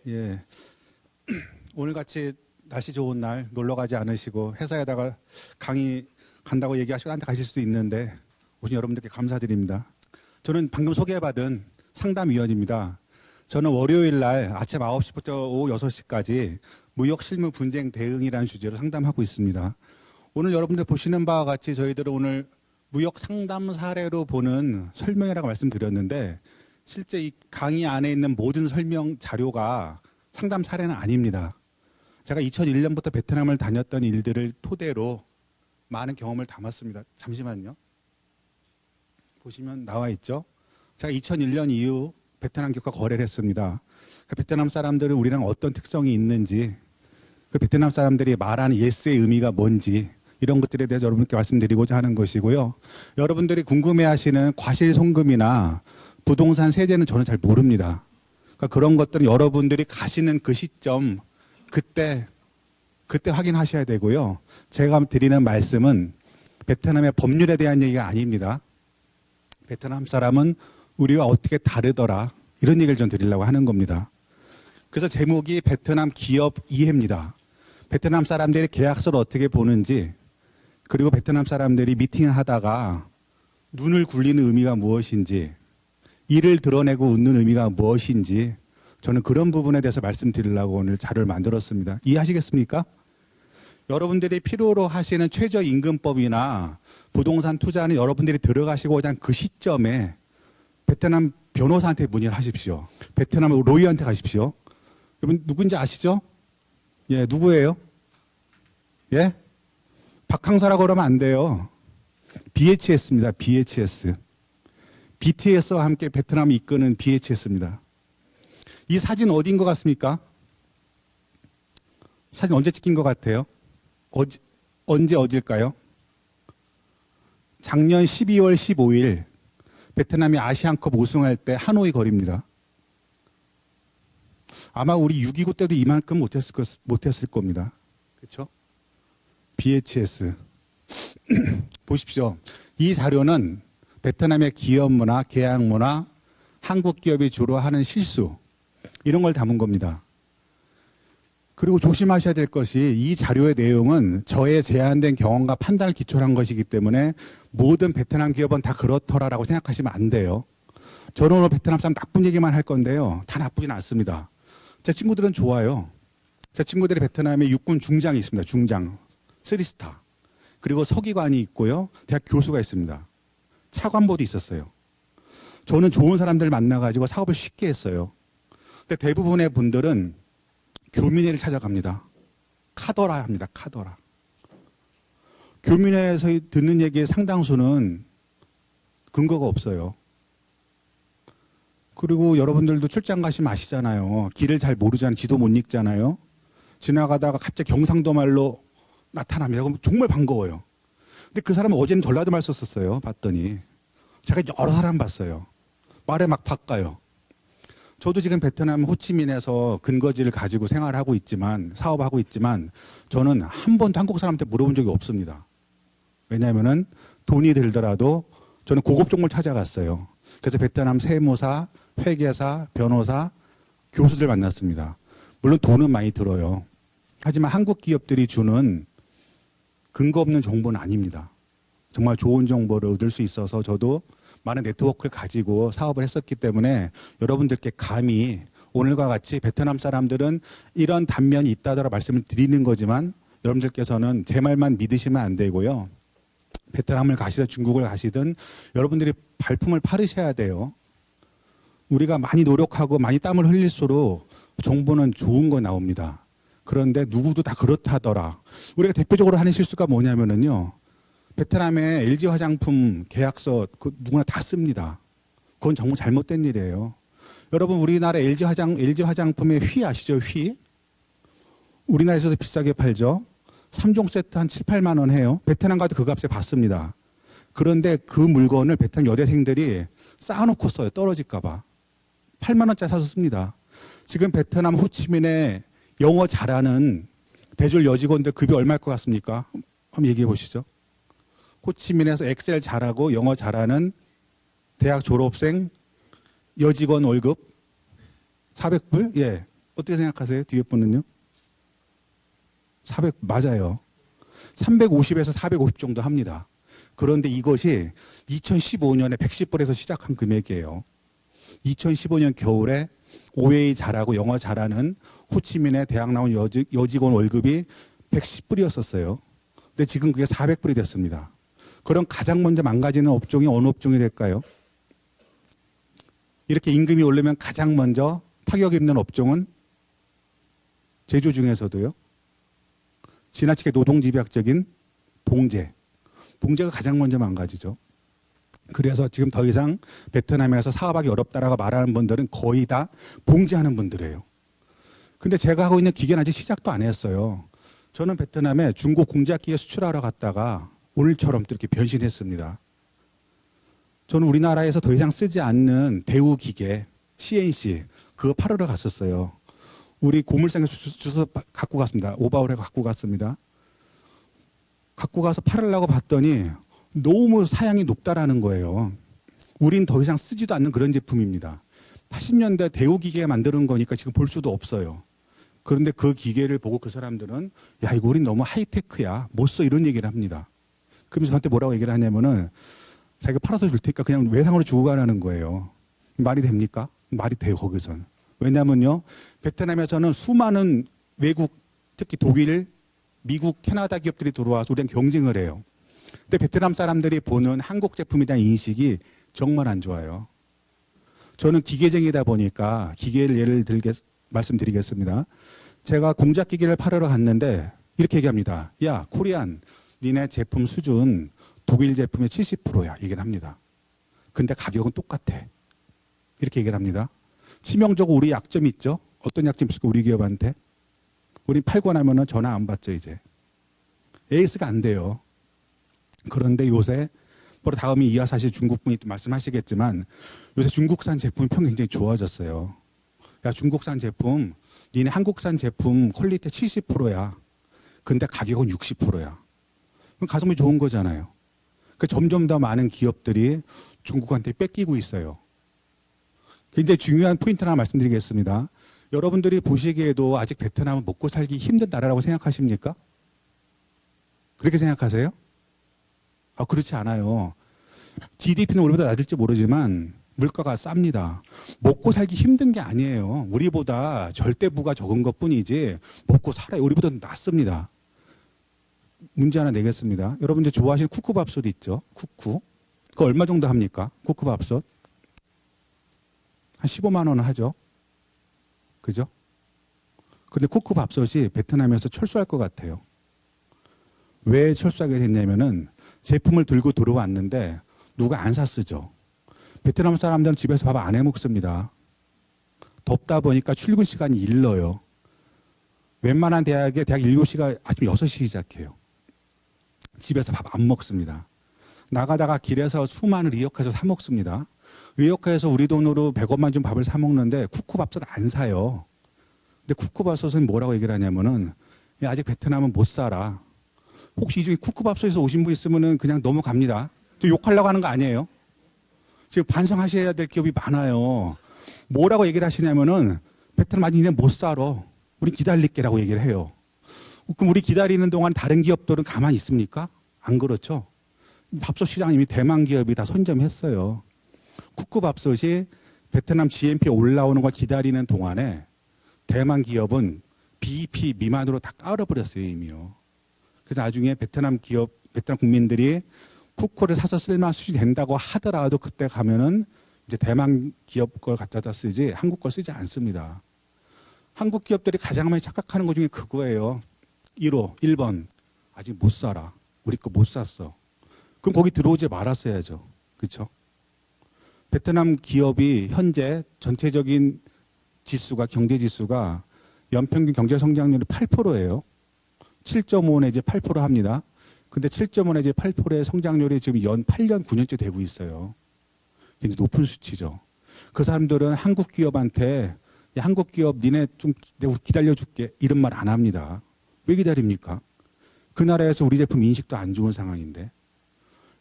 예. 오늘같이 날씨 좋은 날 놀러 가지 않으시고 회사에다가 강의 간다고 얘기하시고 나한테 가실 수도 있는데 오신 여러분들께 감사드립니다. 저는 방금 소개받은 상담위원입니다. 저는 월요일 날 아침 9시부터 오후 6시까지 무역 실무 분쟁 대응이라는 주제로 상담하고 있습니다. 오늘 여러분들 보시는 바와 같이 저희들은 오늘 무역 상담 사례로 보는 설명이라고 말씀드렸는데 실제 이 강의 안에 있는 모든 설명 자료가 상담 사례는 아닙니다. 제가 2001년부터 베트남을 다녔던 일들을 토대로 많은 경험을 담았습니다. 잠시만요. 보시면 나와 있죠. 제가 2001년 이후 베트남 기업과 거래를 했습니다. 그 베트남 사람들은 우리랑 어떤 특성이 있는지, 그 베트남 사람들이 말하는 예스의 의미가 뭔지 이런 것들에 대해서 여러분께 말씀드리고자 하는 것이고요. 여러분들이 궁금해하시는 과실송금이나 부동산 세제는 저는 잘 모릅니다. 그러니까 그런 것들은 여러분들이 가시는 그 시점 그때 확인하셔야 되고요. 제가 드리는 말씀은 베트남의 법률에 대한 얘기가 아닙니다. 베트남 사람은 우리와 어떻게 다르더라 이런 얘기를 좀 드리려고 하는 겁니다. 그래서 제목이 베트남 기업 이해입니다. 베트남 사람들이 계약서를 어떻게 보는지, 그리고 베트남 사람들이 미팅을 하다가 눈을 굴리는 의미가 무엇인지, 이를 드러내고 웃는 의미가 무엇인지, 저는 그런 부분에 대해서 말씀드리려고 오늘 자료를 만들었습니다. 이해하시겠습니까? 여러분들이 필요로 하시는 최저임금법이나 부동산 투자는 여러분들이 들어가시고자 한 그 시점에 베트남 변호사한테 문의를 하십시오. 베트남 로이한테 가십시오. 여러분 누군지 아시죠? 예, 누구예요? 예? 박항서라고 그러면 안 돼요. BHS입니다. BHS. BTS와 함께 베트남을 이끄는 BHS입니다. 이 사진 어디인 것 같습니까? 사진 언제 찍힌 것 같아요? 언제 어딜까요? 작년 12월 15일 베트남이 아시안컵 우승할 때 하노이 거리입니다. 아마 우리 6.29 때도 이만큼 못했을 겁니다. 그렇죠? BHS. 보십시오. 이 자료는 베트남의 기업 문화, 계약 문화, 한국 기업이 주로 하는 실수, 이런 걸 담은 겁니다. 그리고 조심하셔야 될 것이 이 자료의 내용은 저의 제한된 경험과 판단을 기초로 한 것이기 때문에 모든 베트남 기업은 다 그렇더라라고 생각하시면 안 돼요. 저는 오늘 베트남 사람 나쁜 얘기만 할 건데요. 다 나쁘진 않습니다. 제 친구들은 좋아요. 제 친구들이 베트남에 육군 중장이 있습니다. 중장, 3스타. 그리고 서기관이 있고요. 대학 교수가 있습니다. 차관보도 있었어요. 저는 좋은 사람들 만나가지고 사업을 쉽게 했어요. 근데 대부분의 분들은 교민회를 찾아갑니다. 카더라 합니다. 카더라. 교민회에서 듣는 얘기의 상당수는 근거가 없어요. 그리고 여러분들도 출장 가시면 아시잖아요. 길을 잘 모르잖아요. 지도 못 읽잖아요. 지나가다가 갑자기 경상도 말로 나타납니다. 그럼 정말 반가워요. 근데 그 사람은 어제는 전라도 말 썼었어요. 봤더니. 제가 여러 사람 봤어요. 말에 막 바꿔요. 저도 지금 베트남 호치민에서 근거지를 가지고 생활하고 있지만, 사업하고 있지만, 저는 한 번도 한국 사람한테 물어본 적이 없습니다. 왜냐하면은 돈이 들더라도 저는 고급 종목을 찾아갔어요. 그래서 베트남 세무사, 회계사, 변호사, 교수들 만났습니다. 물론 돈은 많이 들어요. 하지만 한국 기업들이 주는 근거 없는 정보는 아닙니다. 정말 좋은 정보를 얻을 수 있어서 저도 많은 네트워크를 가지고 사업을 했었기 때문에 여러분들께 감히 오늘과 같이 베트남 사람들은 이런 단면이 있다더라 말씀을 드리는 거지만 여러분들께서는 제 말만 믿으시면 안 되고요. 베트남을 가시든 중국을 가시든 여러분들이 발품을 팔으셔야 돼요. 우리가 많이 노력하고 많이 땀을 흘릴수록 정보는 좋은 거 나옵니다. 그런데 누구도 다 그렇다더라. 우리가 대표적으로 하는 실수가 뭐냐면은요. 베트남의 LG 화장품 계약서 누구나 다 씁니다. 그건 정말 잘못된 일이에요. 여러분 우리나라 LG 화장품의 휘 아시죠? 휘? 우리나라에서도 비싸게 팔죠. 3종 세트 한 7, 8만 원 해요. 베트남 가도 그 값에 받습니다. 그런데 그 물건을 베트남 여대생들이 쌓아놓고 써요. 떨어질까 봐. 8만 원짜리 사서 씁니다. 지금 베트남 호치민에 영어 잘하는 대졸 여직원들 급이 얼마일 것 같습니까? 한번 얘기해 보시죠. 호치민에서 엑셀 잘하고 영어 잘하는 대학 졸업생 여직원 월급 400불? 예. 어떻게 생각하세요? 뒤에 분은요? 400 맞아요. 350에서 450 정도 합니다. 그런데 이것이 2015년에 110불에서 시작한 금액이에요. 2015년 겨울에 OA 잘하고 영어 잘하는 호치민의 대학 나온 여직원 월급이 110불이었었어요. 근데 지금 그게 400불이 됐습니다. 그럼 가장 먼저 망가지는 업종이 어느 업종이 될까요? 이렇게 임금이 오르면 가장 먼저 타격 입는 업종은 제조 중에서도요. 지나치게 노동집약적인 봉제. 봉제가 가장 먼저 망가지죠. 그래서 지금 더 이상 베트남에서 사업하기 어렵다라고 말하는 분들은 거의 다 봉제하는 분들이에요. 근데 제가 하고 있는 기계는 아직 시작도 안 했어요. 저는 베트남에 중국 공작기계 수출하러 갔다가 오늘처럼 또 이렇게 변신했습니다. 저는 우리나라에서 더 이상 쓰지 않는 대우 기계, CNC, 그거 팔으러 갔었어요. 우리 고물상에 주소 갖고 갔습니다. 오바울에 갖고 갔습니다. 갖고 가서 팔으려고 봤더니 너무 사양이 높다라는 거예요. 우린 더 이상 쓰지도 않는 그런 제품입니다. 80년대 대우 기계가 만드는 거니까 지금 볼 수도 없어요. 그런데 그 기계를 보고 그 사람들은 야, 이거 우린 너무 하이테크야. 못 써. 이런 얘기를 합니다. 그러면서 저한테 뭐라고 얘기를 하냐면은 자기가 팔아서 줄 테니까 그냥 외상으로 주고 가라는 거예요. 말이 됩니까? 말이 돼요, 거기서는. 왜냐면요, 베트남에서는 수많은 외국, 특히 독일, 미국, 캐나다 기업들이 들어와서 우리랑 경쟁을 해요. 근데 베트남 사람들이 보는 한국 제품에 대한 인식이 정말 안 좋아요. 저는 기계쟁이다 보니까 기계를 예를 말씀드리겠습니다. 제가 공작기계를 팔으러 갔는데 이렇게 얘기합니다. 야, 코리안, 니네 제품 수준 독일 제품의 70%야. 얘기를 합니다. 근데 가격은 똑같아. 이렇게 얘기를 합니다. 치명적으로 우리 약점이 있죠? 어떤 약점이 있을까, 우리 기업한테? 우리 팔고 나면은 전화 안 받죠, 이제. AS가 안 돼요. 그런데 요새, 바로 다음이 이하사실 중국분이 또 말씀하시겠지만, 요새 중국산 제품이 평 굉장히 좋아졌어요. 야, 중국산 제품, 니네 한국산 제품 퀄리티 70%야. 근데 가격은 60%야. 그럼 가성비 좋은 거잖아요. 그 점점 더 많은 기업들이 중국한테 뺏기고 있어요. 굉장히 중요한 포인트 하나 말씀드리겠습니다. 여러분들이 보시기에도 아직 베트남은 먹고 살기 힘든 나라라고 생각하십니까? 그렇게 생각하세요? 아, 그렇지 않아요. GDP는 우리보다 낮을지 모르지만 물가가 쌉니다. 먹고 살기 힘든 게 아니에요. 우리보다 절대부가 적은 것뿐이지 먹고 살아요. 우리보다 낫습니다. 문제 하나 내겠습니다. 여러분들 좋아하시는 쿠쿠밥솥 있죠? 쿠쿠. 그거 얼마 정도 합니까? 쿠쿠밥솥. 한 15만 원 하죠? 그죠? 근데 쿠쿠밥솥이 베트남에서 철수할 것 같아요. 왜 철수하게 됐냐면은 제품을 들고 들어왔는데 누가 안 샀으죠. 베트남 사람들은 집에서 밥 안 해 먹습니다. 덥다 보니까 출근 시간이 일러요. 웬만한 대학에 대학 7시가 아침 6시 시작해요. 집에서 밥 안 먹습니다. 나가다가 길에서 수많은 리어카에서 사 먹습니다. 리어카에서 우리 돈으로 100원만 좀 밥을 사 먹는데 쿠쿠밥솥 안 사요. 근데 쿠쿠밥솥은 뭐라고 얘기를 하냐면은 야, 아직 베트남은 못 살아. 혹시 이 중에 쿠쿠밥솥에서 오신 분 있으면은 그냥 넘어갑니다. 저 욕하려고 하는 거 아니에요. 지금 반성하셔야 될 기업이 많아요. 뭐라고 얘기를 하시냐면은 베트남 아직 못 살아. 우리 기다릴게라고 얘기를 해요. 그럼 우리 기다리는 동안 다른 기업들은 가만히 있습니까? 안 그렇죠. 밥솥 시장 이미 대만 기업이 다 선점했어요. 쿠쿠밥솥이 베트남 GNP 올라오는 걸 기다리는 동안에 대만 기업은 BEP 미만으로 다 깔아버렸어요, 이미요. 그래서 나중에 베트남 국민들이 쿠쿠를 사서 쓸만한 수준이 된다고 하더라도 그때 가면은 이제 대만 기업 걸 갖다 쓰지 한국 걸 쓰지 않습니다. 한국 기업들이 가장 많이 착각하는 것 중에 그거예요. 1번. 아직 못 살아. 우리 거 못 샀어. 그럼 거기 들어오지 말았어야죠. 그렇죠? 베트남 기업이 현재 전체적인 지수가, 경제 지수가 연평균 경제 성장률이 8%예요. 7.5 내지 8% 합니다. 근데 7.5 내지 8%의 성장률이 지금 연 8년, 9년째 되고 있어요. 굉장히 높은 수치죠. 그 사람들은 한국 기업한테 야, 한국 기업 니네 좀 내가 기다려줄게 이런 말 안 합니다. 왜 기다립니까? 그 나라에서 우리 제품 인식도 안 좋은 상황인데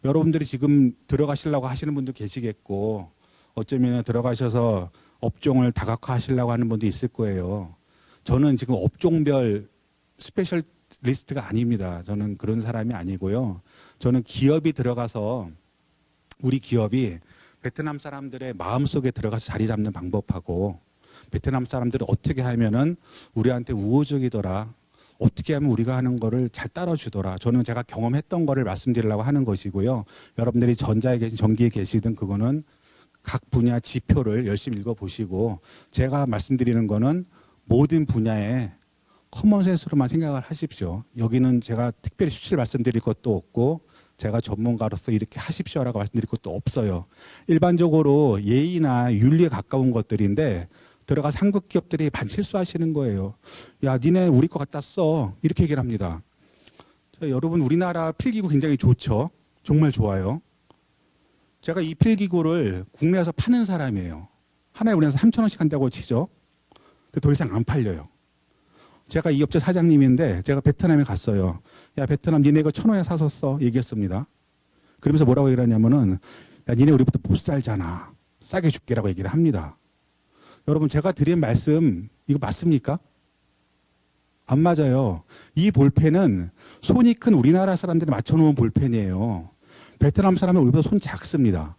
여러분들이 지금 들어가시려고 하시는 분도 계시겠고 어쩌면 들어가셔서 업종을 다각화하시려고 하는 분도 있을 거예요. 저는 지금 업종별 스페셜리스트가 아닙니다. 저는 그런 사람이 아니고요. 저는 기업이 들어가서 우리 기업이 베트남 사람들의 마음속에 들어가서 자리 잡는 방법하고 베트남 사람들이 어떻게 하면은 우리한테 우호적이더라. 어떻게 하면 우리가 하는 거를 잘 따라주더라. 저는 제가 경험했던 거를 말씀드리려고 하는 것이고요. 여러분들이 전자에 계신 전기에 계시든 그거는 각 분야 지표를 열심히 읽어보시고 제가 말씀드리는 거는 모든 분야에 커먼센스로만 생각을 하십시오. 여기는 제가 특별히 수치를 말씀드릴 것도 없고 제가 전문가로서 이렇게 하십시오라고 말씀드릴 것도 없어요. 일반적으로 예의나 윤리에 가까운 것들인데 들어가서 한국 기업들이 반실수하시는 거예요. 야, 니네 우리 거 갖다 써. 이렇게 얘기를 합니다. 자, 여러분 우리나라 필기구 굉장히 좋죠. 정말 좋아요. 제가 이 필기구를 국내에서 파는 사람이에요. 하나에 우리나라에서 3,000원씩 한다고 치죠. 근데 더 이상 안 팔려요. 제가 이 업체 사장님인데 제가 베트남에 갔어요. 야, 베트남 니네 이거 1,000원에 사서 써. 얘기했습니다. 그러면서 뭐라고 얘기를 하냐면은 야, 니네 우리부터 못 살잖아. 싸게 줄게라고 얘기를 합니다. 여러분 제가 드린 말씀 이거 맞습니까? 안 맞아요. 이 볼펜은 손이 큰 우리나라 사람들이 맞춰놓은 볼펜이에요. 베트남 사람은 우리보다 손 작습니다.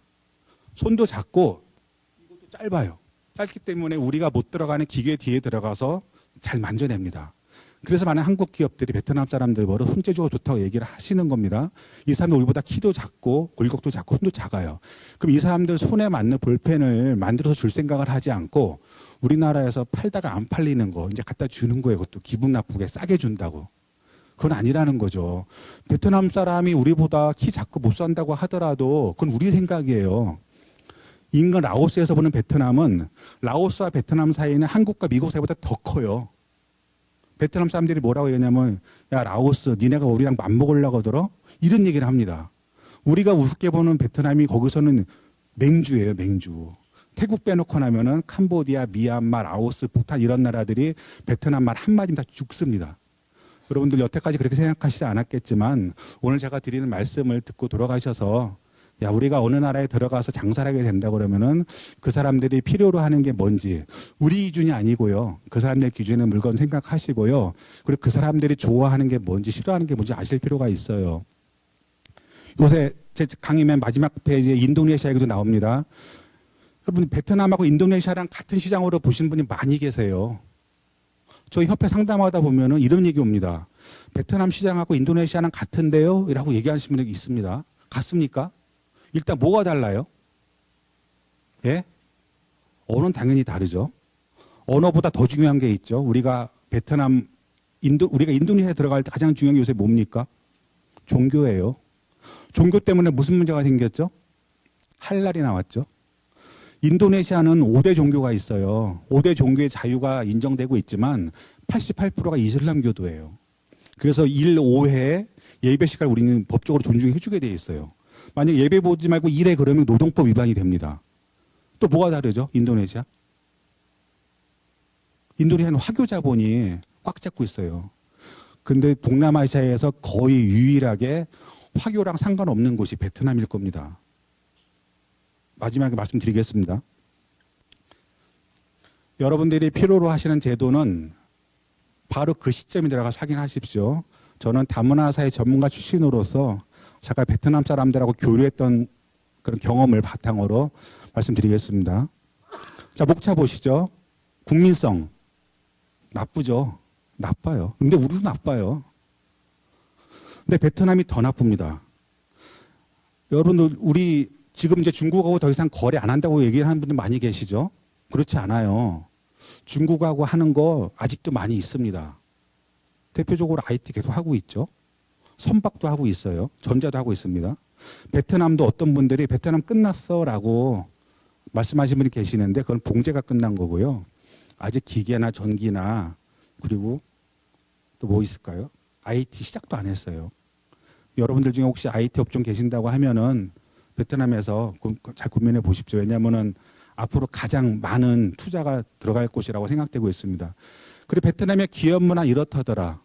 손도 작고 이것도 짧아요. 짧기 때문에 우리가 못 들어가는 기계 뒤에 들어가서 잘 만져냅니다. 그래서 많은 한국 기업들이 베트남 사람들보다 손재주가 좋다고 얘기를 하시는 겁니다. 이 사람들 우리보다 키도 작고 골격도 작고 손도 작아요. 그럼 이 사람들 손에 맞는 볼펜을 만들어서 줄 생각을 하지 않고 우리나라에서 팔다가 안 팔리는 거 이제 갖다 주는 거예요. 그것도 기분 나쁘게 싸게 준다고. 그건 아니라는 거죠. 베트남 사람이 우리보다 키 작고 못 산다고 하더라도 그건 우리 생각이에요. 인근 라오스에서 보는 베트남은 라오스와 베트남 사이는 한국과 미국 사이보다 더 커요. 베트남 사람들이 뭐라고 얘기하냐면 야 라오스 니네가 우리랑 맞먹으려고 들어? 이런 얘기를 합니다. 우리가 우습게 보는 베트남이 거기서는 맹주예요. 맹주. 태국 빼놓고 나면은 캄보디아, 미얀마, 라오스, 부탄 이런 나라들이 베트남 말 한마디면 다 죽습니다. 여러분들 여태까지 그렇게 생각하시지 않았겠지만 오늘 제가 드리는 말씀을 듣고 돌아가셔서 야, 우리가 어느 나라에 들어가서 장사를 하게 된다 그러면은 그 사람들이 필요로 하는 게 뭔지 우리 기준이 아니고요. 그 사람들 기준의 물건 생각하시고요. 그리고 그 사람들이 좋아하는 게 뭔지 싫어하는 게 뭔지 아실 필요가 있어요. 요새 제 강의 맨 마지막 페이지에 인도네시아 얘기도 나옵니다. 여러분 베트남하고 인도네시아랑 같은 시장으로 보신 분이 많이 계세요. 저희 협회 상담하다 보면은 이런 얘기 옵니다. 베트남 시장하고 인도네시아랑 같은데요? 라고 얘기하시는 분이 있습니다. 같습니까? 일단 뭐가 달라요? 예? 언어는 당연히 다르죠. 언어보다 더 중요한 게 있죠. 우리가 우리가 인도네시아에 들어갈 때 가장 중요한 게 요새 뭡니까? 종교예요. 종교 때문에 무슨 문제가 생겼죠? 할랄이 나왔죠. 인도네시아는 5대 종교가 있어요. 5대 종교의 자유가 인정되고 있지만 88%가 이슬람교도예요. 그래서 1, 5회 예배 시간을 우리는 법적으로 존중해 주게 돼 있어요. 만약 예배 보지 말고 일해 그러면 노동법 위반이 됩니다. 또 뭐가 다르죠? 인도네시아? 인도네시아는 화교 자본이 꽉 잡고 있어요. 근데 동남아시아에서 거의 유일하게 화교랑 상관없는 곳이 베트남일 겁니다. 마지막에 말씀드리겠습니다. 여러분들이 필요로 하시는 제도는 바로 그 시점에 들어가서 확인하십시오. 저는 다문화사회 전문가 출신으로서 잠깐 베트남 사람들하고 교류했던 그런 경험을 바탕으로 말씀드리겠습니다. 자, 목차 보시죠. 국민성. 나쁘죠? 나빠요. 근데 우리도 나빠요. 근데 베트남이 더 나쁩니다. 여러분들, 우리 지금 이제 중국하고 더 이상 거래 안 한다고 얘기를 하는 분들 많이 계시죠? 그렇지 않아요. 중국하고 하는 거 아직도 많이 있습니다. 대표적으로 IT 계속 하고 있죠. 선박도 하고 있어요. 전자도 하고 있습니다. 베트남도 어떤 분들이 베트남 끝났어라고 말씀하시는 분이 계시는데 그건 봉제가 끝난 거고요. 아직 기계나 전기나 그리고 또 뭐 있을까요? IT 시작도 안 했어요. 여러분들 중에 혹시 IT 업종 계신다고 하면은 베트남에서 잘 고민해 보십시오. 왜냐하면은 앞으로 가장 많은 투자가 들어갈 곳이라고 생각되고 있습니다. 그리고 베트남의 기업 문화 이렇다더라.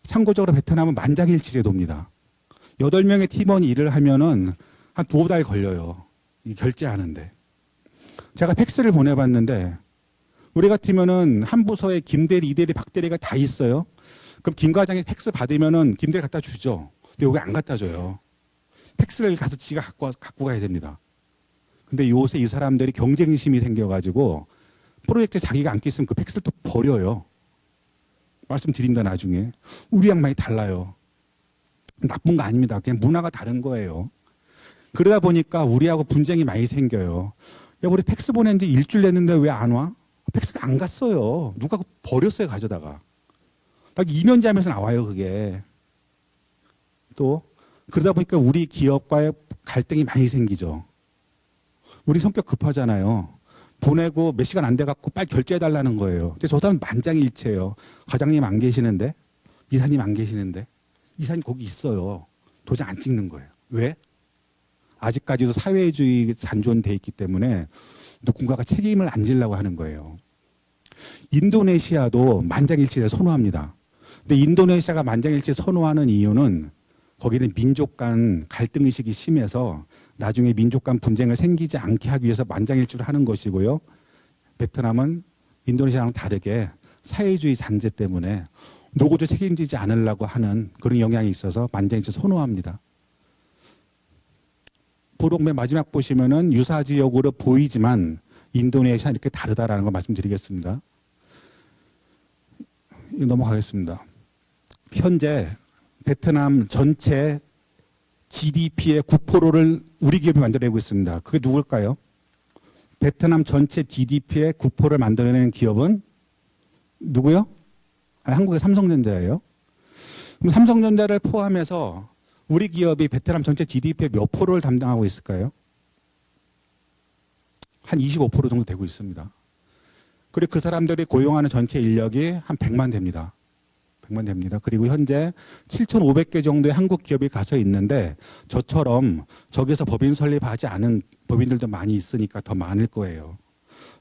참고적으로 베트남은 만장일치 제도입니다. 8명의 팀원이 일을 하면은 한 2달 걸려요. 이 결제하는데. 제가 팩스를 보내봤는데 우리 같으면은 한 부서에 김대리, 이대리, 박대리가 다 있어요. 그럼 김 과장이 팩스 받으면은 김대리 갖다 주죠. 근데 여기 안 갖다 줘요. 팩스를 가서 지가 갖고 가야 됩니다. 근데 요새 이 사람들이 경쟁심이 생겨가지고 프로젝트에 자기가 안 껴있으면 그 팩스를 또 버려요. 말씀드린다 나중에. 우리 양반이 달라요. 나쁜 거 아닙니다. 그냥 문화가 다른 거예요. 그러다 보니까 우리하고 분쟁이 많이 생겨요. 야, 우리 팩스 보낸 지 일주일 됐는데 왜 안 와? 팩스가 안 갔어요. 누가 버렸어요, 가져다가. 딱 이면지하면서 나와요, 그게. 또 그러다 보니까 우리 기업과의 갈등이 많이 생기죠. 우리 성격 급하잖아요. 보내고 몇 시간 안 돼갖고 빨리 결제해달라는 거예요. 근데 저 사람은 만장일치예요. 과장님 안 계시는데, 이사님 안 계시는데, 이사님 거기 있어요. 도장 안 찍는 거예요. 왜? 아직까지도 사회주의 잔존돼 있기 때문에 누군가가 책임을 안 지려고 하는 거예요. 인도네시아도 만장일치를 선호합니다. 근데 인도네시아가 만장일치 선호하는 이유는 거기는 민족 간 갈등의식이 심해서 나중에 민족 간 분쟁을 생기지 않게 하기 위해서 만장일치를 하는 것이고요. 베트남은 인도네시아랑 다르게 사회주의 잔재 때문에 누구도 책임지지 않으려고 하는 그런 영향이 있어서 만장일치 선호합니다. 보록 맨 마지막 보시면은 유사지역으로 보이지만 인도네시아 이렇게 다르다라는 걸 말씀드리겠습니다. 넘어가겠습니다. 현재 베트남 전체 GDP의 9%를 우리 기업이 만들어내고 있습니다. 그게 누굴까요? 베트남 전체 GDP의 9%를 만들어내는 기업은 누구요? 한국의 삼성전자예요. 그럼 삼성전자를 포함해서 우리 기업이 베트남 전체 GDP의 몇 프로를 담당하고 있을까요? 한 25% 정도 되고 있습니다. 그리고 그 사람들이 고용하는 전체 인력이 한 100만 됩니다. 100만 됩니다. 그리고 현재 7,500개 정도의 한국 기업이 가서 있는데 저처럼 저기서 법인 설립하지 않은 법인들도 많이 있으니까 더 많을 거예요.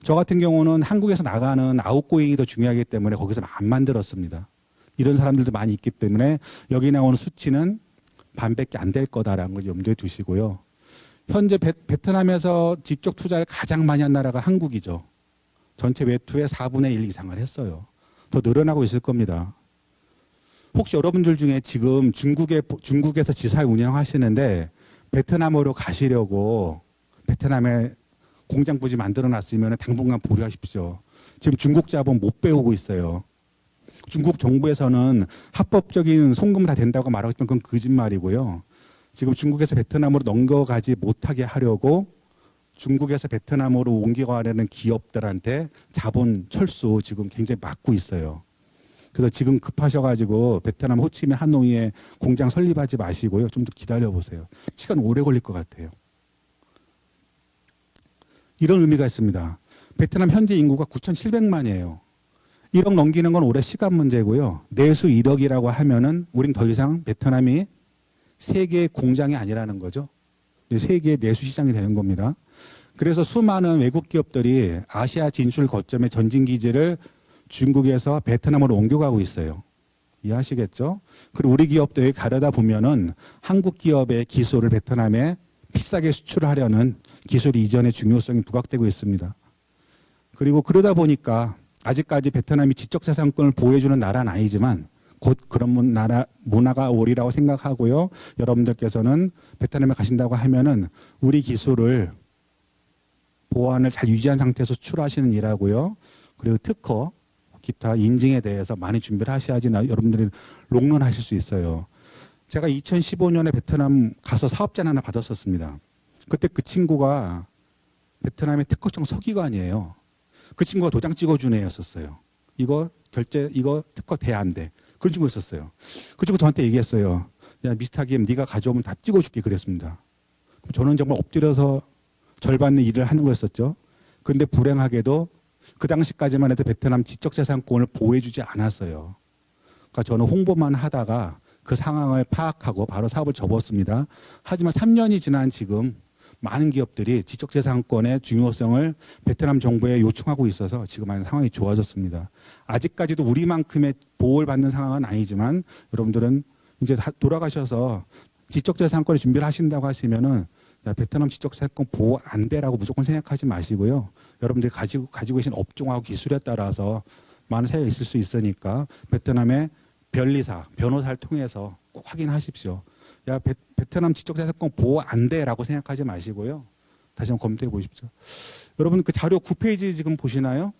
저 같은 경우는 한국에서 나가는 아웃고잉이 더 중요하기 때문에 거기서 안 만들었습니다. 이런 사람들도 많이 있기 때문에 여기 나오는 수치는 반밖에 안 될 거다라는 걸 염두에 두시고요. 현재 베트남에서 직접 투자를 가장 많이 한 나라가 한국이죠. 전체 외투의 4분의 1 이상을 했어요. 더 늘어나고 있을 겁니다. 혹시 여러분들 중에 지금 중국에서 지사를 운영하시는데 베트남으로 가시려고 베트남에 공장 부지 만들어 놨으면 당분간 보류하십시오. 지금 중국 자본 못 배우고 있어요. 중국 정부에서는 합법적인 송금 다 된다고 말하고 있지만 그건 거짓말이고요. 지금 중국에서 베트남으로 넘겨가지 못하게 하려고 중국에서 베트남으로 옮겨가려는 기업들한테 자본 철수 지금 굉장히 막고 있어요. 그래서 지금 급하셔가지고 베트남 호치민 하노이에 공장 설립하지 마시고요. 좀 더 기다려보세요. 시간 오래 걸릴 것 같아요. 이런 의미가 있습니다. 베트남 현재 인구가 9,700만이에요. 1억 넘기는 건 올해 시간 문제고요. 내수 1억이라고 하면은 우린 더 이상 베트남이 세계의 공장이 아니라는 거죠. 세계의 내수 시장이 되는 겁니다. 그래서 수많은 외국 기업들이 아시아 진출 거점의 전진 기지를 중국에서 베트남으로 옮겨가고 있어요. 이해하시겠죠? 그리고 우리 기업도 여기 가려다 보면은 한국 기업의 기술을 베트남에 비싸게 수출하려는 기술 이전의 중요성이 부각되고 있습니다. 그리고 그러다 보니까 아직까지 베트남이 지적재산권을 보호해주는 나라는 아니지만 곧 그런 문화가 오리라고 생각하고요. 여러분들께서는 베트남에 가신다고 하면은 우리 기술을 보안을 잘 유지한 상태에서 수출하시는 일하고요. 그리고 특허, 기타 인증에 대해서 많이 준비를 하셔야지 여러분들이 롱런하실 수 있어요. 제가 2015년에 베트남 가서 사업자 하나 받았었습니다. 그때 그 친구가 베트남의 특허청 서기관이에요. 그 친구가 도장 찍어준 애였었어요. 이거 특허 돼 안 돼. 그런 친구 있었어요. 그 친구 저한테 얘기했어요. 야, 미스터 김, 네가 가져오면 다 찍어줄게 그랬습니다. 저는 정말 엎드려서 절받는 일을 하는 거였었죠. 그런데 불행하게도 그 당시까지만 해도 베트남 지적재산권을 보호해주지 않았어요. 그러니까 저는 홍보만 하다가 그 상황을 파악하고 바로 사업을 접었습니다. 하지만 3년이 지난 지금 많은 기업들이 지적재산권의 중요성을 베트남 정부에 요청하고 있어서 지금 상황이 좋아졌습니다. 아직까지도 우리만큼의 보호를 받는 상황은 아니지만 여러분들은 이제 돌아가셔서 지적재산권을 준비를 하신다고 하시면은 야, 베트남 지적재산권 보호 안 돼라고 무조건 생각하지 마시고요. 여러분들이 가지고 계신 업종하고 기술에 따라서 많은 차이가 있을 수 있으니까 베트남의 변리사, 변호사를 통해서 꼭 확인하십시오. 야, 베트남 지적재산권 보호 안 돼라고 생각하지 마시고요. 다시 한번 검토해 보십시오. 여러분 그 자료 9페이지 지금 보시나요?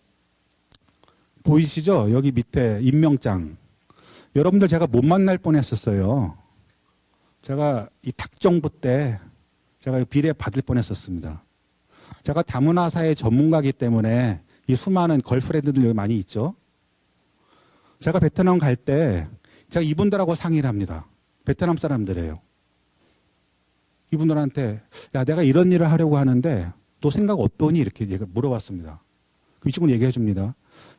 보이시죠? 여기 밑에 임명장. 여러분들 제가 못 만날 뻔했었어요. 제가 이 탁정부 때 제가 비례 받을 뻔했었습니다. 제가 다문화사회 전문가이기 때문에 이 수많은 걸프렌드들 여기 많이 있죠. 제가 베트남 갈 때 제가 이분들하고 상의를 합니다. 베트남 사람들이에요. 이분들한테 야, 내가 이런 일을 하려고 하는데 너 생각 어떠니? 이렇게 물어봤습니다. 이 친구는 얘기해 줍니다.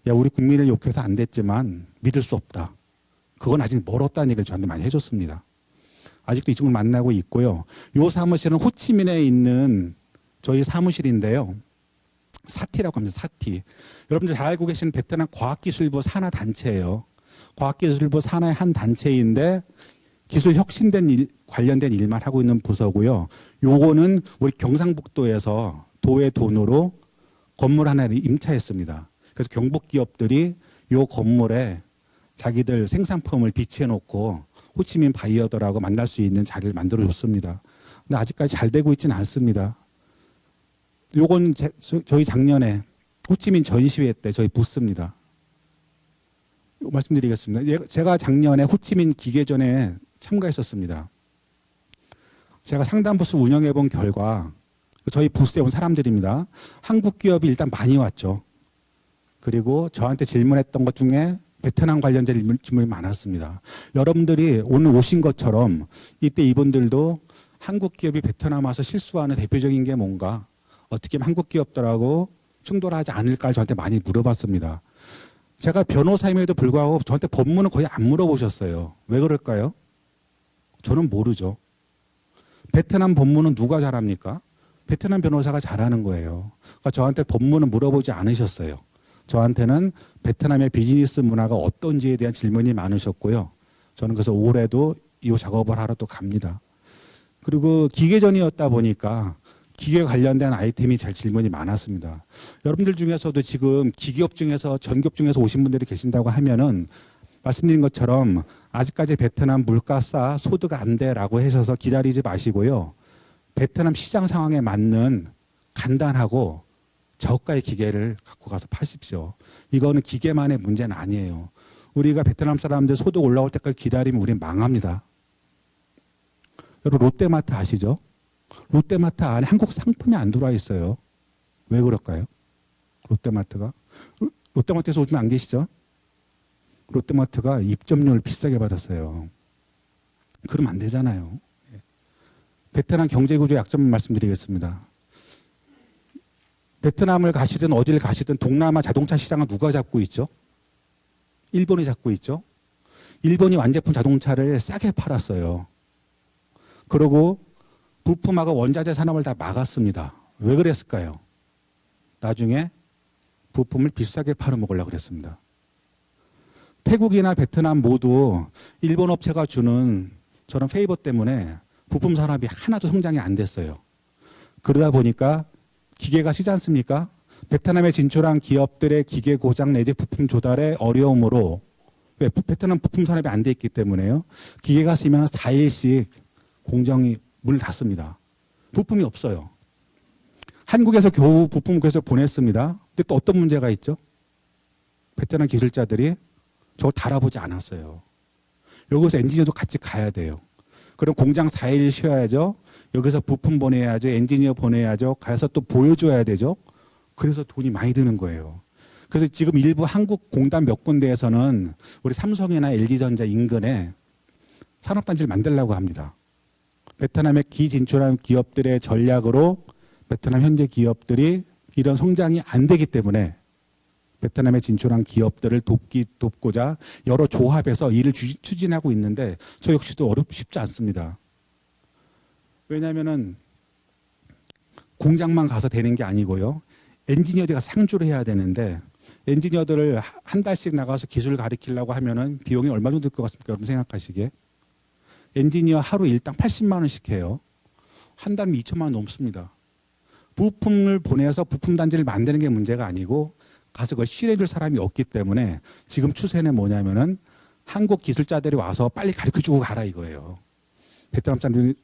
야, 우리 국민을 욕해서 안 됐지만 믿을 수 없다. 그건 아직 멀었다는 얘기를 저한테 많이 해줬습니다. 아직도 이 친구를 만나고 있고요. 이 사무실은 호치민에 있는 저희 사무실인데요. 사티라고 합니다. 사티. 여러분들 잘 알고 계시는 베트남 과학기술부 산하 단체예요. 과학기술부 산하의 한 단체인데 기술 혁신된 관련된 일만 하고 있는 부서고요. 요거는 우리 경상북도에서 도의 돈으로 건물 하나를 임차했습니다. 그래서 경북 기업들이 요 건물에 자기들 생산품을 비치해 놓고 호치민 바이어들하고 만날 수 있는 자리를 만들어 줬습니다. 근데 아직까지 잘 되고 있지는 않습니다. 요건 저희 작년에 호치민 전시회 때 저희 부스입니다. 말씀드리겠습니다. 제가 작년에 호치민 기계전에 참가했었습니다. 제가 상담 부스 운영해 본 결과 저희 부스에 온 사람들입니다. 한국 기업이 일단 많이 왔죠. 그리고 저한테 질문했던 것 중에 베트남 관련된 질문이 많았습니다. 여러분들이 오늘 오신 것처럼 이때 이분들도 한국 기업이 베트남 와서 실수하는 대표적인 게 뭔가, 어떻게 하면 한국 기업들하고 충돌하지 않을까 저한테 많이 물어봤습니다. 제가 변호사임에도 불구하고 저한테 법문은 거의 안 물어보셨어요. 왜 그럴까요? 저는 모르죠. 베트남 법문은 누가 잘합니까? 베트남 변호사가 잘하는 거예요. 그러니까 저한테 법문은 물어보지 않으셨어요. 저한테는 베트남의 비즈니스 문화가 어떤지에 대한 질문이 많으셨고요. 저는 그래서 올해도 이 작업을 하러 또 갑니다. 그리고 기계전이었다 보니까 기계 관련된 아이템이 잘 질문이 많았습니다. 여러분들 중에서도 지금 기기업 중에서 전기업 중에서 오신 분들이 계신다고 하면은 말씀드린 것처럼 아직까지 베트남 물가 싸, 소득 안 돼라고 하셔서 기다리지 마시고요. 베트남 시장 상황에 맞는 간단하고 저가의 기계를 갖고 가서 파십시오. 이거는 기계만의 문제는 아니에요. 우리가 베트남 사람들 소득 올라올 때까지 기다리면 우린 망합니다. 여러분 롯데마트 아시죠? 롯데마트 안에 한국 상품이 안 들어와 있어요. 왜 그럴까요? 롯데마트가? 롯데마트에서 오시면 안 계시죠? 롯데마트가 입점료를 비싸게 받았어요. 그러면 안 되잖아요. 베트남 경제구조 약점 말씀드리겠습니다. 베트남을 가시든 어딜 가시든 동남아 자동차 시장은 누가 잡고 있죠? 일본이 잡고 있죠? 일본이 완제품 자동차를 싸게 팔았어요. 그리고 부품하고 원자재 산업을 다 막았습니다. 왜 그랬을까요? 나중에 부품을 비싸게 팔아먹으려고 그랬습니다. 태국이나 베트남 모두 일본 업체가 주는 저런 페이버 때문에 부품 산업이 하나도 성장이 안 됐어요. 그러다 보니까 기계가 시지 않습니까? 베트남에 진출한 기업들의 기계 고장 내지 부품 조달의 어려움으로, 왜? 베트남 부품 산업이 안 돼 있기 때문에요. 기계가 쓰면 4일씩 공정이 문 닫습니다. 부품이 없어요. 한국에서 겨우 부품 그래서 보냈습니다. 근데 또 어떤 문제가 있죠? 베트남 기술자들이 저걸 달아보지 않았어요. 여기서 엔지니어도 같이 가야 돼요. 그럼 공장 4일 쉬어야죠. 여기서 부품 보내야죠. 엔지니어 보내야죠. 가서 또 보여줘야 되죠. 그래서 돈이 많이 드는 거예요. 그래서 지금 일부 한국 공단 몇 군데에서는 우리 삼성이나 LG전자 인근에 산업단지를 만들려고 합니다. 베트남에 기진출한 기업들의 전략으로 베트남 현재 기업들이 이런 성장이 안 되기 때문에 베트남에 진출한 기업들을 돕고자 여러 조합에서 일을 추진하고 있는데 저 역시도 쉽지 않습니다. 왜냐하면은 공장만 가서 되는 게 아니고요. 엔지니어들이 상주를 해야 되는데 엔지니어들을 한 달씩 나가서 기술을 가르치려고 하면은 비용이 얼마 정도 들 것 같습니까? 여러분 생각하시기에. 엔지니어 하루 일당 80만 원씩 해요. 한 달에 2천만 원 넘습니다. 부품을 보내서 부품 단지를 만드는 게 문제가 아니고 가서 그걸 실행해 줄 사람이 없기 때문에 지금 추세는 뭐냐면은 한국 기술자들이 와서 빨리 가르쳐주고 가라 이거예요. 베트남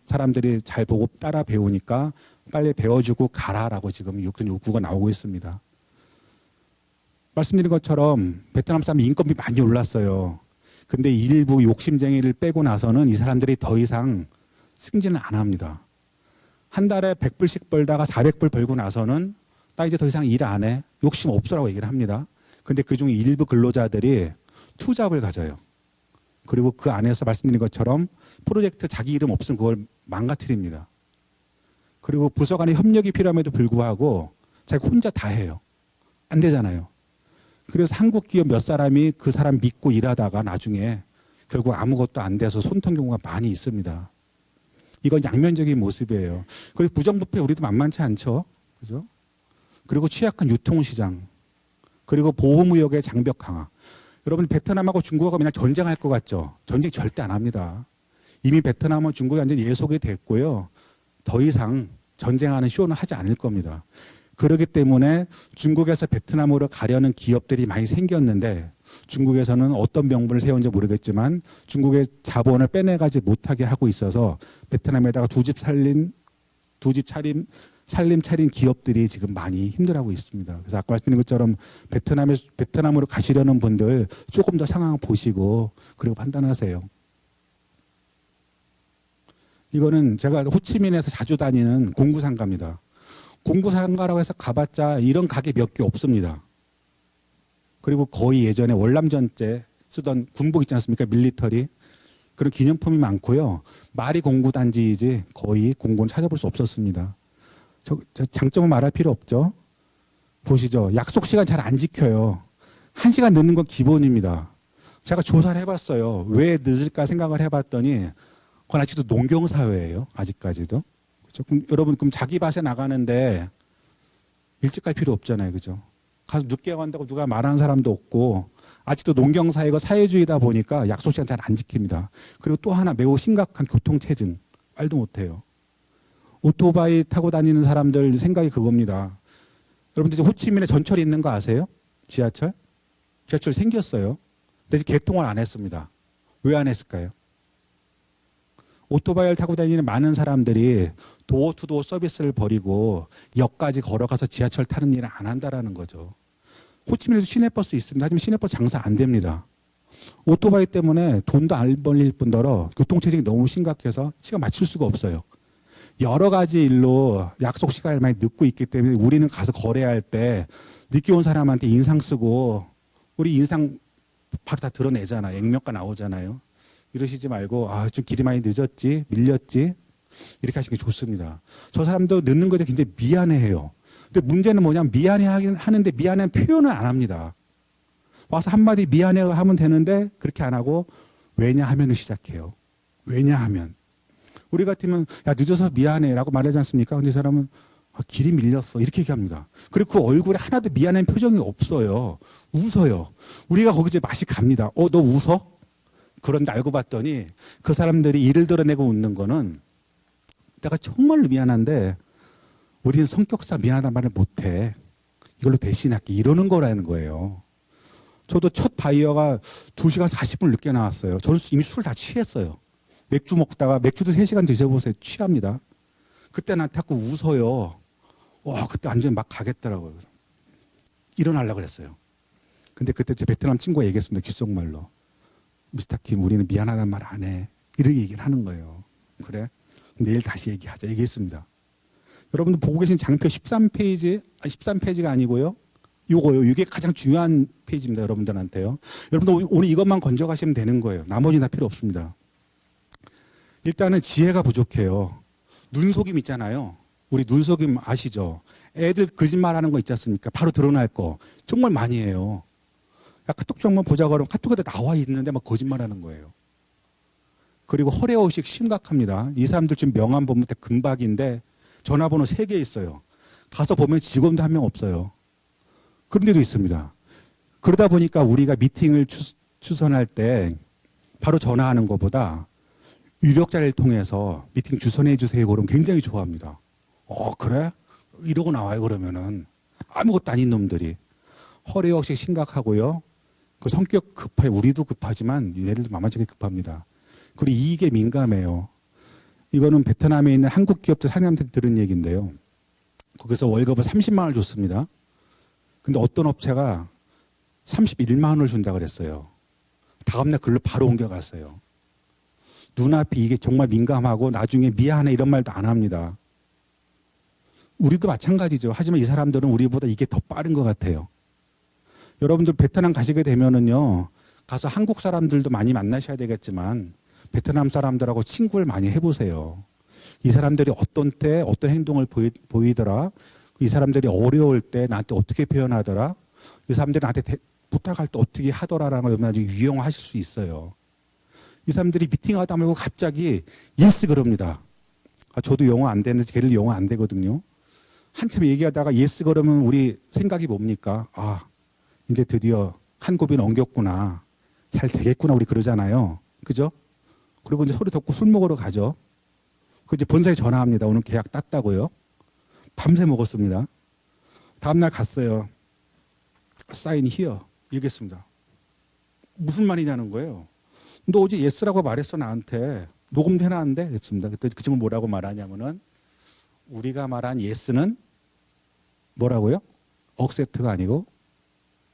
사람들이 잘 보고 따라 배우니까 빨리 배워주고 가라라고 지금 그런 요구가 나오고 있습니다. 말씀드린 것처럼 베트남 사람 인건비 많이 올랐어요. 근데 일부 욕심쟁이를 빼고 나서는 이 사람들이 더 이상 승진을 안 합니다. 한 달에 100불씩 벌다가 400불 벌고 나서는 나 이제 더 이상 일 안 해. 욕심 없어라고 얘기를 합니다. 근데 그중에 일부 근로자들이 투잡을 가져요. 그리고 그 안에서 말씀드린 것처럼 프로젝트 자기 이름 없으면 그걸 망가뜨립니다. 그리고 부서 간의 협력이 필요함에도 불구하고 자기 혼자 다 해요. 안 되잖아요. 그래서 한국 기업 몇 사람이 그 사람 믿고 일하다가 나중에 결국 아무것도 안 돼서 손턴 경우가 많이 있습니다. 이건 양면적인 모습이에요. 그리고 부정부패 우리도 만만치 않죠. 그죠? 그리고 취약한 유통시장. 그리고 보호무역의 장벽 강화. 여러분 베트남하고 중국하고 맨날 전쟁할 것 같죠? 전쟁 절대 안 합니다. 이미 베트남은 중국이 완전 예속이 됐고요. 더 이상 전쟁하는 쇼는 하지 않을 겁니다. 그렇기 때문에 중국에서 베트남으로 가려는 기업들이 많이 생겼는데 중국에서는 어떤 명분을 세운지 모르겠지만 중국의 자본을 빼내가지 못하게 하고 있어서 베트남에다가 두 집 차림 기업들이 지금 많이 힘들어하고 있습니다. 그래서 아까 말씀드린 것처럼 베트남으로 가시려는 분들 조금 더 상황 보시고 그리고 판단하세요. 이거는 제가 호치민에서 자주 다니는 공구상가입니다. 공구상가라고 해서 가봤자 이런 가게 몇 개 없습니다. 그리고 거의 예전에 월남전 때 쓰던 군복 있지 않습니까? 밀리터리. 그런 기념품이 많고요. 말이 공구단지이지 거의 공구는 찾아볼 수 없었습니다. 저 장점은 말할 필요 없죠. 보시죠. 약속 시간 잘 안 지켜요. 1시간 늦는 건 기본입니다. 제가 조사를 해봤어요. 왜 늦을까 생각을 해봤더니 그건 아직도 농경사회예요. 아직까지도. 그렇죠? 그럼 여러분 그럼 자기 밭에 나가는데 일찍 갈 필요 없잖아요. 그죠? 가서 늦게 간다고 누가 말하는 사람도 없고 아직도 농경사회가 사회주의다 보니까 약속 시간 잘 안 지킵니다. 그리고 또 하나 매우 심각한 교통체증. 말도 못해요. 오토바이 타고 다니는 사람들 생각이 그겁니다. 여러분들 호치민에 전철이 있는 거 아세요? 지하철? 지하철 생겼어요. 근데 개통을 안 했습니다. 왜 안 했을까요? 오토바이를 타고 다니는 많은 사람들이 도어투도어 서비스를 버리고 역까지 걸어가서 지하철 타는 일을 안 한다라는 거죠. 호치민에도 시내버스 있습니다. 하지만 시내버스 장사 안 됩니다. 오토바이 때문에 돈도 안 벌릴 뿐더러 교통체증이 너무 심각해서 시간 맞출 수가 없어요. 여러 가지 일로 약속 시간을 많이 늦고 있기 때문에 우리는 가서 거래할 때 늦게 온 사람한테 인상 쓰고 우리 인상 바로 다 드러내잖아요. 액면가 나오잖아요. 이러시지 말고 좀 길이 많이 늦었지 밀렸지 이렇게 하시는 게 좋습니다. 저 사람도 늦는 거에 굉장히 미안해해요. 근데 문제는 뭐냐면 미안해하긴 하는데 미안한 표현을 안 합니다. 와서 한마디 미안해 하면 되는데 그렇게 안 하고 왜냐하면을 시작해요. 왜냐하면 우리 같으면 야 늦어서 미안해라고 말하지 않습니까? 근데 이 사람은 길이 밀렸어 이렇게 얘기합니다. 그리고 그 얼굴에 하나도 미안한 표정이 없어요. 웃어요. 우리가 거기서 맛이 갑니다. 너 웃어? 그런데 알고 봤더니 그 사람들이 이를 드러내고 웃는 거는 내가 정말로 미안한데 우리는 성격상 미안하다는 말을 못해. 이걸로 대신할게. 이러는 거라는 거예요. 저도 첫 바이어가 2시간 40분 늦게 나왔어요. 저는 이미 술을 다 취했어요. 맥주 먹다가 맥주도 3시간 드셔보세요. 취합니다. 그때 나한테 자꾸 웃어요. 그때 완전히 막 가겠더라고요. 일어나려고 그랬어요. 근데 그때 제 베트남 친구가 얘기했습니다. 귓속말로. 미스터 킴 우리는 미안하다는 말 안 해. 이렇게 얘기를 하는 거예요. 그래? 내일 다시 얘기하자. 얘기했습니다. 여러분들 보고 계신 장표 13페이지, 13페이지가 아니고요. 요거요. 이게 가장 중요한 페이지입니다. 여러분들한테요. 여러분들 오늘 이것만 건져가시면 되는 거예요. 나머지는 다 필요 없습니다. 일단은 지혜가 부족해요. 눈속임 있잖아요. 우리 눈속임 아시죠? 애들 거짓말하는 거 있지 않습니까? 바로 드러날 거. 정말 많이 해요. 야, 카톡 좀 한번 보자고 하면 카톡에다 나와 있는데 막 거짓말하는 거예요. 그리고 허례허식 심각합니다. 이 사람들 지금 명함 보면 금박인데 전화번호 3개 있어요. 가서 보면 직원도 한 명 없어요. 그런 데도 있습니다. 그러다 보니까 우리가 미팅을 추선할 때 바로 전화하는 것보다 유력자를 통해서 미팅 주선해 주세요. 그러면 굉장히 좋아합니다. 그래? 이러고 나와요. 그러면은 아무것도 아닌 놈들이. 허리 역시 심각하고요. 그 성격 급해요. 우리도 급하지만 얘네들도 만만치 않게 급합니다. 그리고 이익에 민감해요. 이거는 베트남에 있는 한국 기업들 사장님한테 들은 얘기인데요. 거기서 월급을 30만 원을 줬습니다. 근데 어떤 업체가 31만 원을 준다 그랬어요. 다음날 글로 바로 옮겨갔어요. 눈앞이 이게 정말 민감하고 나중에 미안해 이런 말도 안 합니다. 우리도 마찬가지죠. 하지만 이 사람들은 우리보다 이게 더 빠른 것 같아요. 여러분들 베트남 가시게 되면은요, 가서 한국 사람들도 많이 만나셔야 되겠지만 베트남 사람들하고 친구를 많이 해보세요. 이 사람들이 어떤 때 어떤 행동을 보이더라. 이 사람들이 어려울 때 나한테 어떻게 표현하더라. 이 사람들이 나한테 부탁할 때 어떻게 하더라라는 걸 아주 유용하실 수 있어요. 이 사람들이 미팅하다 말고 갑자기 예스 그럽니다. 저도 영어 안 되는데 걔들 영어 안 되거든요. 한참 얘기하다가 예스 그러면 우리 생각이 뭡니까? 이제 드디어 한 고비 넘겼구나. 잘 되겠구나 우리 그러잖아요. 그죠? 그리고 이제 소리 듣고 술 먹으러 가죠. 그 이제 본사에 전화합니다. 오늘 계약 땄다고요. 밤새 먹었습니다. 다음날 갔어요. 사인 히어 얘기했습니다. 무슨 말이냐는 거예요. 너 어제 예스라고 말했어 나한테. 녹음도 해놨는데 그랬습니다. 그때 그 친구 뭐라고 말하냐면은 우리가 말한 예스는 뭐라고요? 억셉트가 아니고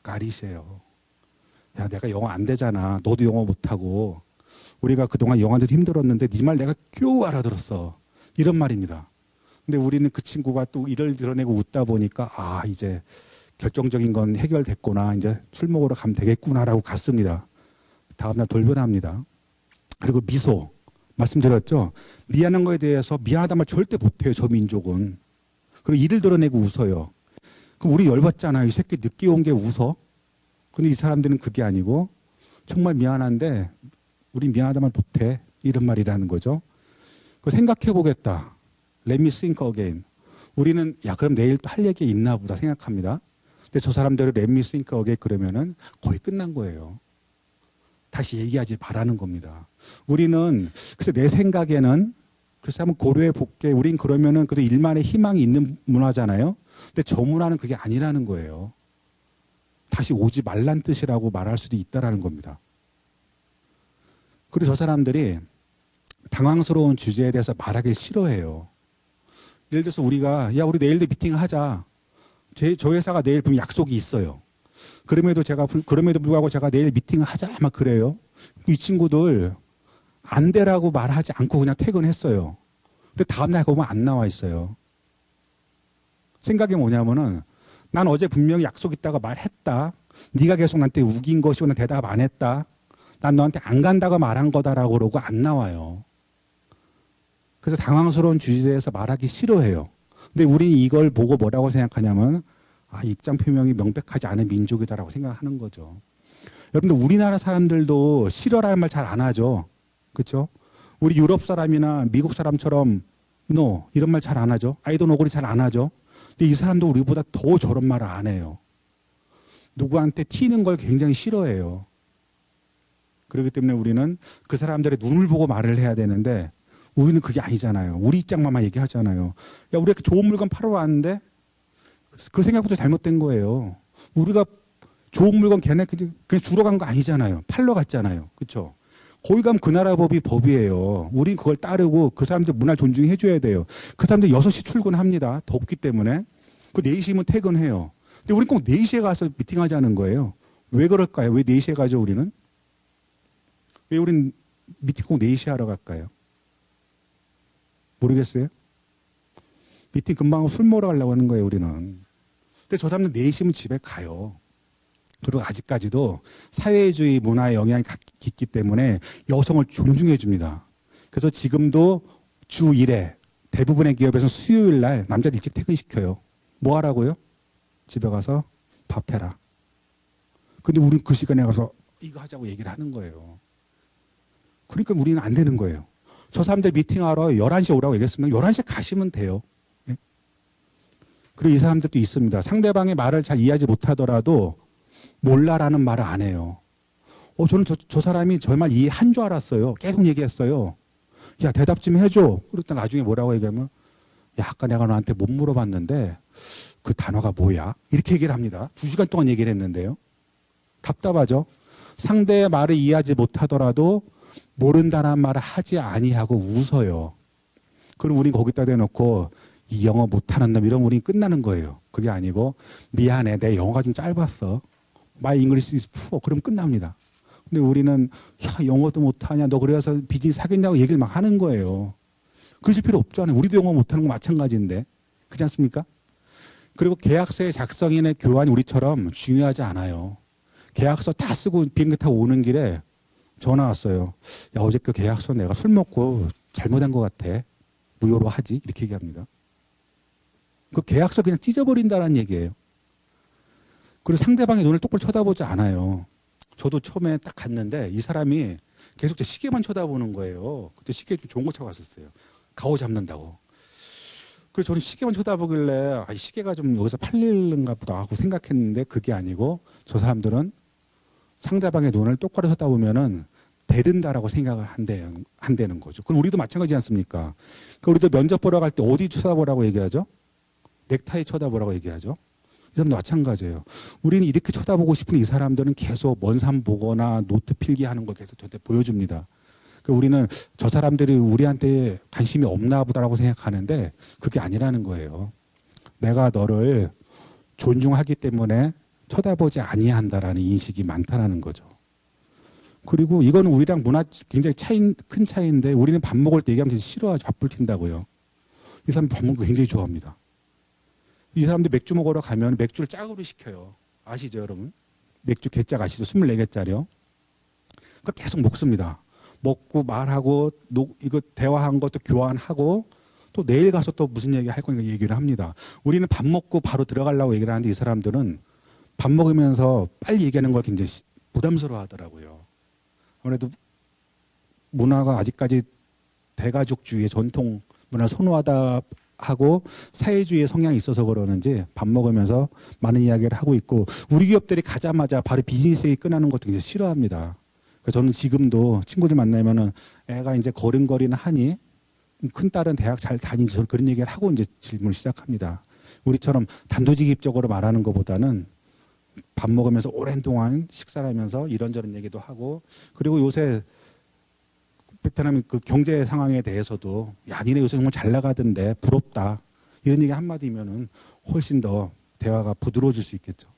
까리세요. 야 내가 영어 안 되잖아. 너도 영어 못하고 우리가 그동안 영어 안돼서 힘들었는데 네 말 내가 겨우 알아들었어. 이런 말입니다. 근데 우리는 그 친구가 또 이를 드러내고 웃다 보니까 이제 결정적인 건 해결됐구나. 이제 술 먹으러 가면 되겠구나라고 갔습니다. 다음날 돌변합니다. 그리고 미소. 말씀드렸죠. 미안한 거에 대해서 미안하다는 말 절대 못해요. 저 민족은. 그리고 이를 드러내고 웃어요. 그럼 우리 열받잖아요. 이 새끼 늦게 온 게 웃어. 근데 이 사람들은 그게 아니고 정말 미안한데 우리 미안하다는 말 못해. 이런 말이라는 거죠. 그 생각해 보겠다. Let me think again. 우리는 그럼 내일 또 할 얘기 있나 보다 생각합니다. 근데 저 사람들은 Let me think again 그러면은 거의 끝난 거예요. 다시 얘기하지 말라는 겁니다. 우리는 그래서 내 생각에는 그래서 한번 고려해 볼게. 우린 그러면은 그래도 일만의 희망이 있는 문화잖아요. 근데 저 문화는 그게 아니라는 거예요. 다시 오지 말란 뜻이라고 말할 수도 있다라는 겁니다. 그리고 저 사람들이 당황스러운 주제에 대해서 말하기 싫어해요. 예를 들어서 우리가 우리 내일도 미팅하자. 저 회사가 내일 분명 약속이 있어요. 그럼에도 불구하고 제가 내일 미팅을 하자 막 그래요. 이 친구들 안 되라고 말하지 않고 그냥 퇴근했어요. 근데 다음날 보면 안 나와 있어요. 생각이 뭐냐면은 난 어제 분명히 약속 있다고 말했다. 네가 계속 나한테 우긴 것이고 난 대답 안 했다. 난 너한테 안 간다고 말한 거다라고 그러고 안 나와요. 그래서 당황스러운 주제에서 말하기 싫어해요. 근데 우리는 이걸 보고 뭐라고 생각하냐면 입장 표명이 명백하지 않은 민족이다라고 생각하는 거죠. 여러분들 우리나라 사람들도 싫어라는 말 잘 안 하죠. 그렇죠? 우리 유럽 사람이나 미국 사람처럼 no 이런 말 잘 안 하죠. I don't agree 잘 안 하죠. 근데 이 사람도 우리보다 더 저런 말을 안 해요. 누구한테 튀는 걸 굉장히 싫어해요. 그렇기 때문에 우리는 그 사람들의 눈을 보고 말을 해야 되는데 우리는 그게 아니잖아요. 우리 입장만 얘기하잖아요. 우리가 좋은 물건 팔아 왔는데 그 생각부터 잘못된 거예요. 우리가 좋은 물건 걔네 그냥 주러 간 거 아니잖아요. 팔러 갔잖아요. 그렇죠? 거기 가면 그 나라 법이 법이에요. 우린 그걸 따르고 그 사람들 문화를 존중해 줘야 돼요. 그 사람들 6시 출근합니다. 덥기 때문에. 그 4시면 퇴근해요. 근데 우린 꼭 4시에 가서 미팅하자는 거예요. 왜 그럴까요? 왜 4시에 가죠 우리는? 왜 우린 미팅 꼭 4시에 하러 갈까요? 모르겠어요? 미팅 금방 술 먹으러 가려고 하는 거예요 우리는. 근데 저 사람은 4시면 집에 가요. 그리고 아직까지도 사회주의 문화의 영향이 깊기 때문에 여성을 존중해 줍니다. 그래서 지금도 주 1회 대부분의 기업에서는 수요일 날 남자들 일찍 퇴근시켜요. 뭐 하라고요? 집에 가서 밥 해라. 근데 우리는 그 시간에 가서 이거 하자고 얘기를 하는 거예요. 그러니까 우리는 안 되는 거예요. 저 사람들 미팅하러 11시에 오라고 얘기했으면 11시에 가시면 돼요. 예? 그리고 이 사람들도 있습니다. 상대방의 말을 잘 이해하지 못하더라도 몰라라는 말을 안 해요. 저는 저 사람이 저 말 이해한 줄 알았어요. 계속 얘기했어요. 야, 대답 좀 해줘. 그랬더니 나중에 뭐라고 얘기하면, 야, 아까 내가 너한테 못 물어봤는데 그 단어가 뭐야? 이렇게 얘기를 합니다. 2시간 동안 얘기를 했는데요. 답답하죠? 상대의 말을 이해하지 못하더라도 모른다는 말을 하지 아니하고 웃어요. 그럼 우린 거기다 대놓고 이 영어 못하는 놈 이러면 우린 끝나는 거예요. 그게 아니고 미안해, 내 영어가 좀 짧았어. My English is poor. 그럼 끝납니다. 근데 우리는 야, 영어도 못하냐, 너 그래서 비즈니스 하겠냐고 얘기를 막 하는 거예요. 그러실 필요 없잖아요. 우리도 영어 못하는 거 마찬가지인데. 그렇지 않습니까? 그리고 계약서의 작성인의 교환이 우리처럼 중요하지 않아요. 계약서 다 쓰고 비행기 타고 오는 길에 전화 왔어요. 야, 어제 그 계약서 내가 술 먹고 잘못한 것 같아. 무효로 하지. 이렇게 얘기합니다. 그 계약서 그냥 찢어버린다는 얘기예요. 그리고 상대방의 눈을 똑바로 쳐다보지 않아요. 저도 처음에 딱 갔는데 이 사람이 계속 제 시계만 쳐다보는 거예요. 그때 시계 좀 좋은 거 차고 왔었어요. 가오 잡는다고. 그래서 저는 시계만 쳐다보길래 아, 이 시계가 좀 여기서 팔릴는가 보다 하고 생각했는데 그게 아니고 저 사람들은 상대방의 눈을 똑바로 쳐다보면은 대든다라고 생각을 한다는 거죠. 그럼 우리도 마찬가지지 않습니까? 그러니까 우리도 면접 보러 갈 때 어디 쳐다보라고 얘기하죠? 넥타이 쳐다보라고 얘기하죠. 이 사람도 마찬가지예요. 우리는 이렇게 쳐다보고 싶은 이 사람들은 계속 먼 산 보거나 노트 필기하는 걸 계속 저한테 보여줍니다. 그러니까 우리는 저 사람들이 우리한테 관심이 없나 보다라고 생각하는데 그게 아니라는 거예요. 내가 너를 존중하기 때문에 쳐다보지 아니한다라는 인식이 많다라는 거죠. 그리고 이거는 우리랑 문화 굉장히 큰 차이인데 우리는 밥 먹을 때 얘기하면 싫어하죠. 밥불 튄다고요. 이 사람 밥 먹는 거 굉장히 좋아합니다. 이 사람들 맥주 먹으러 가면 맥주를 짝으로 시켜요. 아시죠, 여러분? 맥주 개짝 아시죠? 24개짜리요. 그러니까 계속 먹습니다. 먹고 말하고 이거 대화한 것도 교환하고 또 내일 가서 또 무슨 얘기 할 거니까 얘기를 합니다. 우리는 밥 먹고 바로 들어가려고 얘기를 하는데 이 사람들은 밥 먹으면서 빨리 얘기하는 걸 굉장히 부담스러워 하더라고요. 아무래도 문화가 아직까지 대가족주의의 전통 문화를 선호하다 하고 사회주의의 성향이 있어서 그러는지 밥 먹으면서 많은 이야기를 하고 있고 우리 기업들이 가자마자 바로 비즈니스 얘기 꺼내는 것도 굉장히 싫어합니다. 그래서 저는 지금도 친구들 만나면은 애가 이제 걸음걸이는 하니 큰 딸은 대학 잘 다니지 그런 얘기를 하고 이제 질문을 시작합니다. 우리처럼 단도직입적으로 말하는 것보다는 밥 먹으면서 오랜 동안 식사를 하면서 이런저런 얘기도 하고 그리고 요새 베트남 그 경제 상황에 대해서도 야 니네 요새 정말 잘 나가던데 부럽다 이런 얘기 한마디면은 훨씬 더 대화가 부드러워질 수 있겠죠.